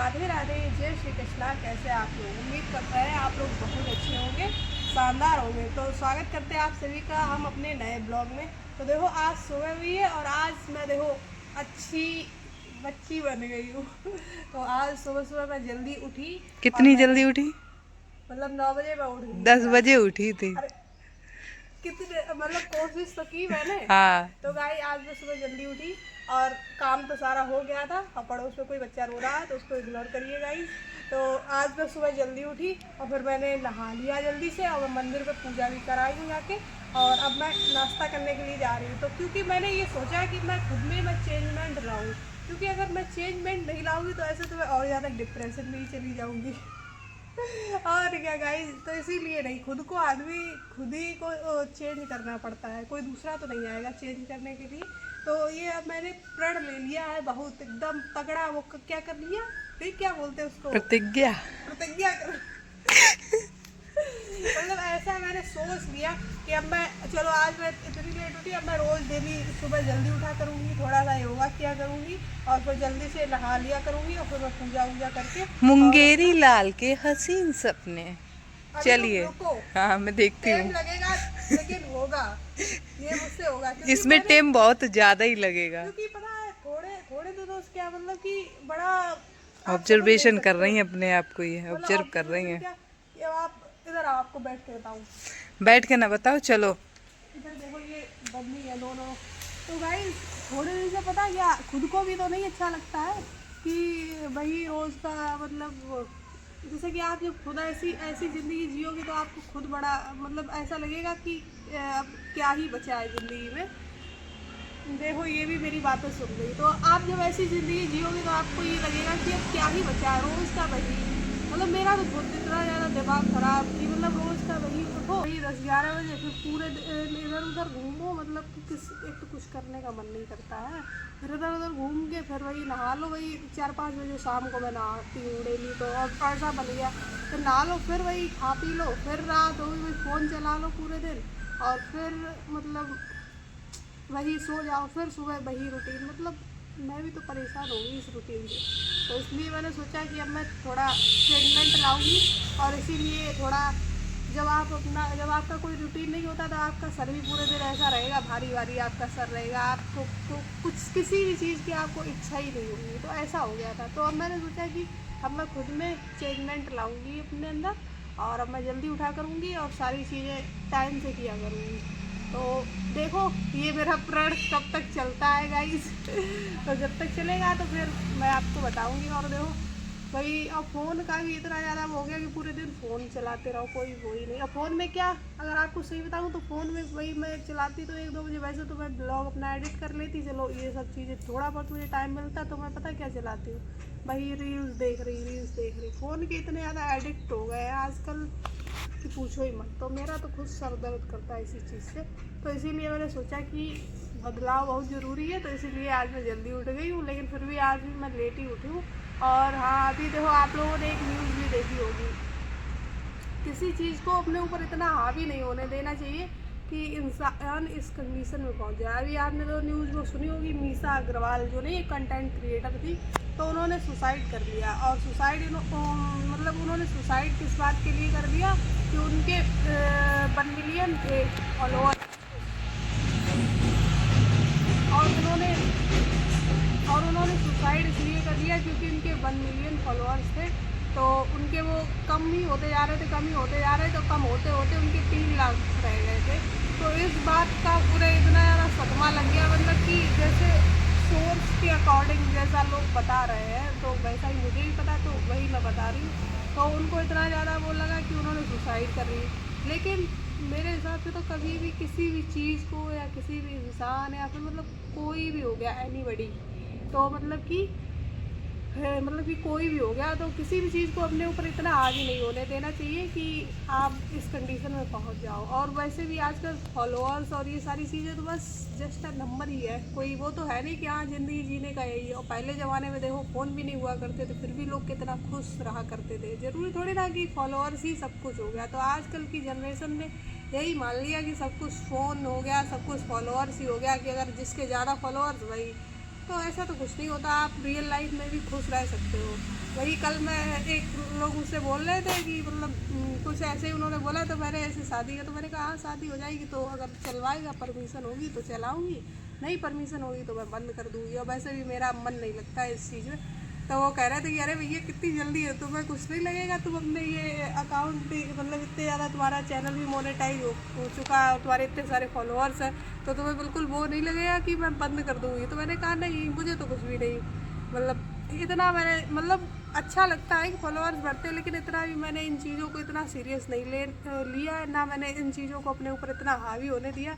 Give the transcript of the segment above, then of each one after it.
राधे राधे, जय श्री कृष्णा। कैसे आप लोग? उम्मीद करते हैं आप लोग बहुत अच्छे होंगे, शानदार होंगे। तो स्वागत करते हैं आप सभी का हम अपने नए ब्लॉग में। तो देखो आज सुबह हुई है और आज मैं देखो अच्छी बच्ची बन गई हूँ। तो आज सुबह सुबह मैं जल्दी उठी और कितनी मैंने जल्दी उठी? मतलब 9 बजे मैं उठ गई थी 10 आज। बजे उठी थी। अरे कितने मतलब कोशिश तो की मैंने। हाँ। तो गाई आज मैं सुबह जल्दी उठी और काम तो सारा हो गया था और पड़ोस में कोई बच्चा रो रहा है तो उसको इग्नोर करिए गाइस। तो आज मैं सुबह जल्दी उठी और फिर मैंने नहा लिया जल्दी से और मैं मंदिर पे पूजा भी कराई हूँ जाके। और अब मैं नाश्ता करने के लिए जा रही हूँ। तो क्योंकि मैंने ये सोचा कि मैं खुद में मैं चेंजमेंट लाऊँ, क्योंकि अगर मैं चेंजमेंट नहीं लाऊंगी तो ऐसे तो मैं और ज़्यादा डिप्रेशन में ही चली जाऊँगी। और क्या गाइस, तो इसीलिए नहीं, खुद को आदमी खुद ही को चेंज करना पड़ता है, कोई दूसरा तो नहीं आएगा चेंज करने के लिए। तो ये अब मैंने प्रण ले लिया है बहुत एकदम तगड़ा। वो क्या कर लिया, फिर क्या बोलते हैं उसको, प्रतिज्ञा। प्रतिज्ञा कर। मतलब ऐसा मैंने सोच लिया कि अब मैं, चलो आज मैं इतनी लेट उठी, अब मैं रोज डेली सुबह जल्दी उठा करूँगी, थोड़ा सा योगा किया करूँगी और फिर जल्दी से नहा लिया करूँगी और फिर मैं पूजा वूजा करके और मुंगेरी अपना। लाल के हसीन सपने। अभी तुम चलिए। रुको, हाँ, मैं देखती टाइम हूँ। लगेगा लेकिन होगा, ये मुझसे होगा। क्योंकि इसमें मैंने, टाइम बहुत ज्यादा ही लगेगा। क्योंकि पता है थोड़े थोड़े दिनों से क्या मतलब कि बड़ा, आप समझ नहीं ऑब्जर्वेशन कर सकते हो। रही हैं अपने आप को, ये मतलब ऑब्जर्व कर रही ऑब्जर्वेशन हैं। क्या कि अब आप इधर आओ, आपको बैठ के बताऊँ। बैठ के ना बताओ, चलो। इधर देखो ये बदली है दोनों। तो भाई थोड़े दिन से पता है क्या, खुद को भी तो नहीं अच्छा लगता है कि भाई रोज़ का मतलब, जैसे कि आप जब खुद ऐसी ऐसी ज़िंदगी जियोगे तो आपको खुद बड़ा मतलब ऐसा लगेगा कि अब क्या ही बचा है ज़िंदगी में। देखो ये भी मेरी बातें सुन गई। तो आप जब ऐसी ज़िंदगी जियोगे तो आपको ये लगेगा कि अब क्या ही बचा है, रोज़ का वही। मतलब मेरा तो खुद इतना ज़्यादा दिमाग ख़राब कि मतलब रोज़ का वही, उठो वही 10-11 बजे, फिर पूरे इधर उधर घूमो, मतलब कि किस, एक तो कुछ करने का मन नहीं करता है, फिर इधर उधर घूम के फिर वही नहा लो, वही 4-5 बजे शाम को मैं नहाती हूँ डेली। तो और ऐसा बन गया, फिर नहा लो, फिर वही खा पी लो, फिर रात हो गई, वही फ़ोन चला लो पूरे दिन और फिर मतलब वही सो जाओ, फिर सुबह वही रूटीन। मतलब मैं भी तो परेशान हो गई इस रूटीन से। तो इसलिए मैंने सोचा कि अब मैं थोड़ा चेंजमेंट लाऊंगी। और इसीलिए थोड़ा, जब आपका कोई रूटीन नहीं होता तो आपका सर भी पूरे दिन ऐसा रहेगा, भारी भारी आपका सर रहेगा, आपको तो कुछ किसी भी चीज़ की आपको इच्छा ही नहीं होगी। तो ऐसा हो गया था। तो अब मैंने सोचा कि अब मैं खुद में चेंजमेंट लाऊंगी अपने अंदर और अब मैं जल्दी उठा करूँगी और सारी चीज़ें टाइम से किया करूँगी। तो देखो ये मेरा प्रण कब तक चलता है गाइस। तो जब तक चलेगा तो फिर मैं आपको बताऊंगी। और देखो भाई, अब फ़ोन का भी इतना ज़्यादा हो गया कि पूरे दिन फ़ोन चलाते रहो, कोई वो ही नहीं। अब फ़ोन में क्या, अगर आपको सही बताऊँ तो फ़ोन में वही मैं चलाती तो 1-2 बजे, वैसे तो मैं ब्लॉग अपना एडिट कर लेती, चलो ये सब चीज़ें थोड़ा बहुत मुझे टाइम मिलता तो मैं पता क्या चलाती हूँ, वही रील्स देख रही। फ़ोन के इतने ज़्यादा एडिक्ट हो गए हैं आजकल कि पूछो ही मत। तो मेरा तो खुद सर दर्द करता है इसी चीज़ से। तो इसीलिए मैंने सोचा कि बदलाव बहुत ज़रूरी है। तो इसीलिए आज मैं जल्दी उठ गई हूँ, लेकिन फिर भी आज भी मैं लेट ही उठी हूँ। और हाँ, अभी देखो आप लोगों ने एक न्यूज़ भी देखी होगी, किसी चीज़ को अपने ऊपर इतना हावी नहीं होने देना चाहिए कि इंसान इस कंडीशन में पहुंच जाए। अभी आपने तो न्यूज़ वो सुनी होगी, मीसा अग्रवाल जो नहीं कंटेंट क्रिएटर थी, तो उन्होंने सुसाइड कर लिया। और सुसाइड मतलब उन्होंने सुसाइड किस बात के लिए कर लिया कि उनके 1 मिलियन थे फॉलोअर। और उन्होंने सुसाइड इसलिए कर लिया क्योंकि उनके 1 मिलियन फॉलोअर्स थे। तो उनके वो कम ही होते जा रहे थे, तो कम होते होते उनके 3 लाख रह गए थे। तो इस बात का पूरा इतना ज़्यादा सदमा लग गया, मतलब कि जैसे सोर्स के अकॉर्डिंग जैसा लोग बता रहे हैं तो वैसा ही मुझे भी पता, तो वही मैं बता रही हूँ। तो उनको इतना ज़्यादा वो लगा कि उन्होंने सुसाइड कर ली। लेकिन मेरे हिसाब से तो कभी भी किसी भी चीज़ को या किसी भी इंसान या फिर मतलब कोई भी हो गया, एनीबॉडी, तो मतलब कि कोई भी हो गया, तो किसी भी चीज़ को अपने ऊपर इतना हावी नहीं होने देना चाहिए कि आप इस कंडीशन में पहुंच जाओ। और वैसे भी आजकल फॉलोअर्स और ये सारी चीज़ें तो बस जस्ट अ नंबर ही है, कोई वो तो है नहीं कि हाँ ज़िंदगी जीने का यही है। और पहले ज़माने में देखो फ़ोन भी नहीं हुआ करते थे, फिर भी लोग कितना खुश रहा करते थे। ज़रूरी थोड़ी ना कि फॉलोअर्स ही सब कुछ हो गया। तो आजकल की जनरेशन ने यही मान लिया कि सब कुछ फ़ोन हो गया, सब कुछ फॉलोअर्स ही हो गया, कि अगर जिसके ज़्यादा फॉलोअर्स वही तो ऐसा तो कुछ नहीं होता, आप रियल लाइफ में भी खुश रह सकते हो। वही कल मैं एक लोग मुझसे बोल रहे थे कि मतलब कुछ ऐसे ही उन्होंने बोला, तो मैंने ऐसे शादी है, तो मैंने कहा हाँ शादी हो जाएगी तो अगर चलवाएगा परमिशन होगी तो चलाऊँगी, नहीं परमिशन होगी तो मैं बंद कर दूँगी। और वैसे भी मेरा मन नहीं लगता है इस चीज़ में। तो वो कह रहे थे कि अरे भैया कितनी जल्दी है, तुम्हें कुछ नहीं लगेगा, तुम अपने ये अकाउंट भी मतलब इतने ज़्यादा तुम्हारा चैनल भी मोनेटाइज हो चुका है और तुम्हारे इतने सारे फॉलोअर्स हैं, तो तुम्हें बिल्कुल वो नहीं लगेगा कि मैं बंद कर दूँगी। तो मैंने कहा नहीं, मुझे तो कुछ भी नहीं, मतलब इतना मैंने मतलब अच्छा लगता है कि फॉलोअर्स बढ़ते हैं, लेकिन इतना भी मैंने इन चीज़ों को इतना सीरियस नहीं लिया है, ना मैंने इन चीज़ों को अपने ऊपर इतना हावी होने दिया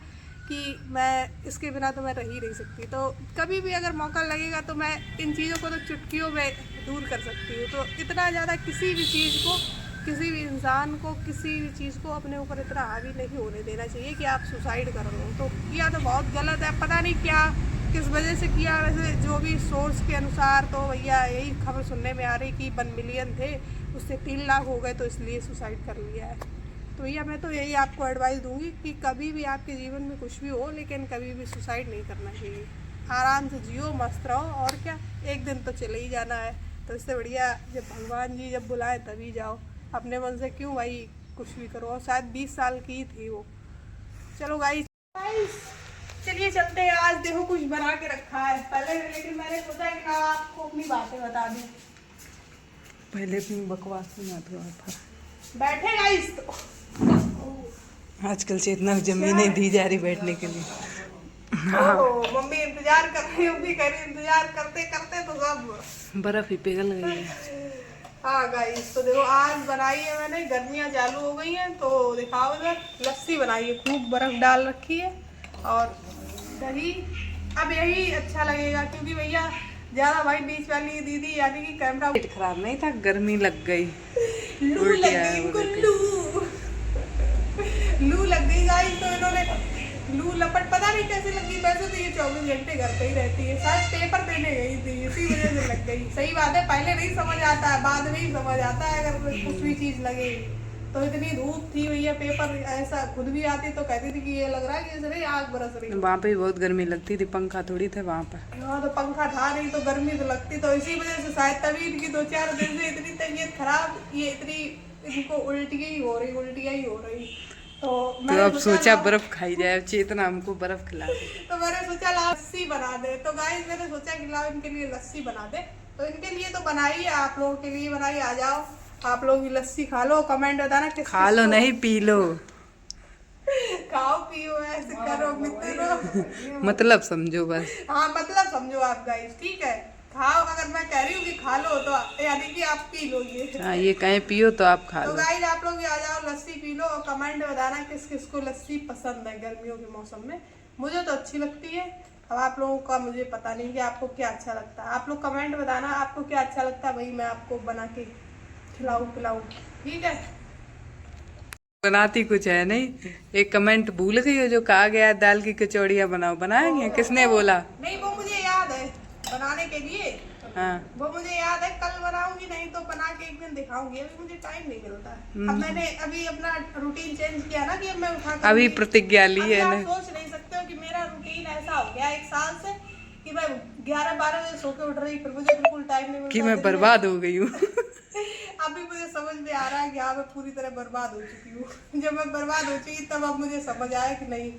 कि मैं इसके बिना तो मैं रह ही नहीं सकती। तो कभी भी अगर मौका लगेगा तो मैं इन चीज़ों को तो चुटकियों में दूर कर सकती हूँ। तो इतना ज़्यादा किसी भी चीज़ को, किसी भी इंसान को, किसी भी चीज़ को अपने ऊपर इतना हावी नहीं होने देना चाहिए कि आप सुसाइड कर लो। तो किया तो बहुत गलत है, पता नहीं क्या किस वजह से किया। वैसे जो भी सोर्स के अनुसार तो भैया यही खबर सुनने में आ रही कि 1 मिलियन थे, उससे 3 लाख हो गए, तो इसलिए सुसाइड कर लिया है। तो भैया मैं तो यही आपको एडवाइस दूंगी कि कभी भी आपके जीवन में कुछ भी हो, लेकिन कभी भी सुसाइड नहीं करना चाहिए। आराम से जियो, मस्त रहो, और क्या, एक दिन तो चले ही जाना है। तो इससे बढ़िया जब भगवान जी जब बुलाए तभी जाओ, अपने मन से क्यों भाई कुछ भी करो। और शायद 20 साल की थी वो। चलो गाइस चलिए चलते हैं। आज देखो कुछ बना के रखा है पहले, लेकिन मैंने सोचा कि ना आपको अपनी बातें बता दूं। पहले अपनी बकवास सुना दो आप। बैठे गाइस तो आजकल चेतना जमीन नहीं दी जा रही बैठने के लिए। मम्मी इंतजार कर रही होगी, कह रही इंतजार करते करते तो सब बर्फ ही पिघल गई है। हाँ गाइस तो देखो आज बनाई है मैंने, गर्मियाँ चालू हो गई हैं तो दिखाओ इधर, लस्सी बनाई है, खूब बर्फ डाल रखी है और दही। अब यही अच्छा लगेगा क्योंकि भैया ज़्यादा भाई बीच वाली दीदी यानी कि कैमरा खराब नहीं था, गर्मी लग गई, लू लग गई इनको, लू लग गई गाइस। तो इन्होंने लू लपट पता नहीं कैसे लगी। वैसे तो ये 24 घंटे घर पे ही रहती है, शायद पेपर देने गई थी इसी वजह से लग गई। सही बात है, पहले नहीं समझ आता है, बाद में ही समझ आता है अगर कुछ भी चीज़ लगे। तो इतनी धूप थी भैया, पेपर ऐसा खुद भी आती तो कहती थी कि ये लग रहा है कि जैसे आग बरस रही है। वहाँ पे बहुत गर्मी लगती थी, पंखा थोड़ी थे वहाँ पर। हाँ तो पंखा था नहीं तो गर्मी तो लगती, तो इसी वजह से शायद तभी इनकी 2-4 दिन से इतनी तबीयत खराब, ये इतनी इनको उल्टियाँ ही हो रही। तो अब सोचा बर्फ खाई जाए, चेतना हमको बर्फ खिला दे। तो मैंने सोचा लस्सी बना दे। तो गाइस मैंने सोचा कि लाओ इनके लिए लस्सी बना दे। तो इनके लिए तो बनाई है, आप लोगों के लिए बनाई। आ जाओ आप लोग भी लस्सी खा लो, कमेंट बताना किस खा लो नहीं पी लो। खाओ पियो ऐसे करो मित्रों। मतलब समझो बस। हाँ मतलब समझो आप गाइस, ठीक है। खाओ, अगर मैं कह रही हूँ कि खा लो तो यानी कि आप पी लो ये। हाँ ये कहें पियो तो आप खा तो लो। गाइस आप लोग भी आ जाओ, लस्सी पी लो और कमेंट में बताना किस किस को लस्सी पसंद है गर्मियों के मौसम में। मुझे तो अच्छी लगती है, अब आप लोगों का मुझे पता नहीं कि आपको क्या अच्छा लगता है। आप लोग कमेंट बताना आपको क्या अच्छा लगता है, भाई मैं आपको बना के खिलाऊं पिलाऊं, ठीक है। बनाती कुछ है नहीं, एक कमेंट भूल गई हो जो कहा गया दाल की कचौड़ियाँ बनाओ, बनाएंगे किसने बोला? नहीं वो मुझे याद है बनाने के लिए, हाँ वो मुझे याद है, कल बनाऊंगी, नहीं तो बना के एक दिन दिखाऊंगी। अभी मुझे टाइम नहीं मिलता है। अब मैंने अभी अपना रूटीन चेंज किया ना कि अब मैं उठा अभी प्रतिज्ञा ली है आप ना। सोच नहीं सकते हो कि मेरा रूटीन ऐसा हो गया 1 साल से कि मैं 11-12 बजे सो के उठ रही, फिर मुझे बिल्कुल टाइम नहीं मिलता कि मैं बर्बाद हो गई हूँ। अभी मुझे समझ में आ रहा है कि हाँ मैं पूरी तरह बर्बाद हो चुकी हूँ। जब मैं बर्बाद हो चुकी तब अब मुझे समझ आया कि नहीं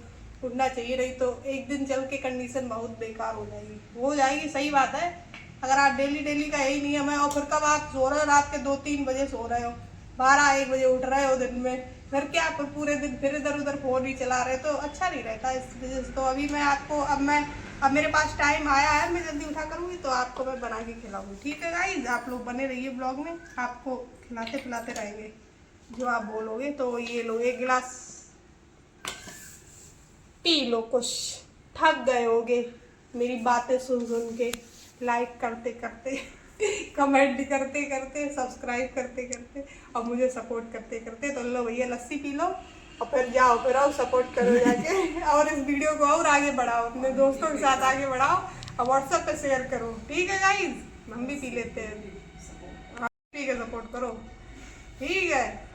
उठना चाहिए, नहीं तो एक दिन चल के कंडीशन बहुत बेकार हो जाएगी। सही बात है, अगर आप डेली का यही नियम है और फिर कब आप सो रहे हो रात के 2-3 बजे सो रहे हो, 12-1 बजे उठ रहे हो दिन में, फिर क्या आप पूरे दिन फिर इधर उधर फोन ही चला रहे तो अच्छा नहीं रहता। इस वजह से तो अभी मैं आपको अब मेरे पास टाइम आया है, मैं जल्दी उठा करूँगी तो आपको मैं बना के खिलाऊंगी, ठीक है गाइस। आप लोग बने रहिए ब्लॉग में, आपको खिलाते पिलाते रहेंगे जो आप बोलोगे। तो ये लो 1 गिलास पी लो, कुछ थक गए होगे मेरी बातें सुन के, लाइक करते करते, कमेंट करते करते, सब्सक्राइब करते करते और मुझे सपोर्ट करते करते। तो लो भैया लस्सी पी लो और फिर जाओ, फिर आओ सपोर्ट करो जाके और इस वीडियो को और आगे बढ़ाओ, अपने दोस्तों के साथ आगे बढ़ाओ और व्हाट्सएप पे शेयर करो, ठीक है गाइज। हम भी पी लेते हैं, पी के सपोर्ट करो, ठीक है।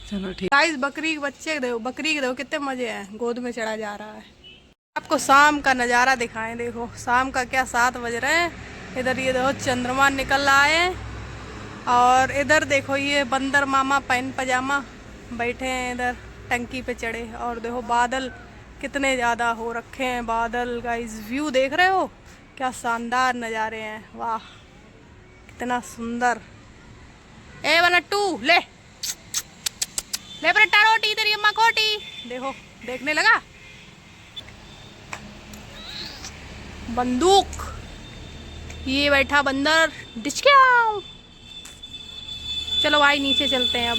चलो ठीक। गाइस बकरी के बच्चे देखो, बकरी के देखो कितने मजे हैं, गोद में चढ़ा जा रहा है। आपको शाम का नज़ारा दिखाएं। देखो शाम का क्या 7 बज रहे हैं। इधर ये देखो चंद्रमा निकल रहा है और इधर देखो ये बंदर मामा पैन पजामा बैठे हैं इधर टंकी पे चढ़े। और देखो बादल कितने ज़्यादा हो रखे हैं। बादल का इस व्यू देख रहे हो, क्या शानदार नज़ारे हैं। वाह कितना सुंदर। ए बनट्टू ले ले बरट्टा रोटी तेरी अम्मा खोटी। देखो देखने लगा बंदूक, ये बैठा बंदर डिचक्याओ। चलो भाई नीचे चलते हैं अब।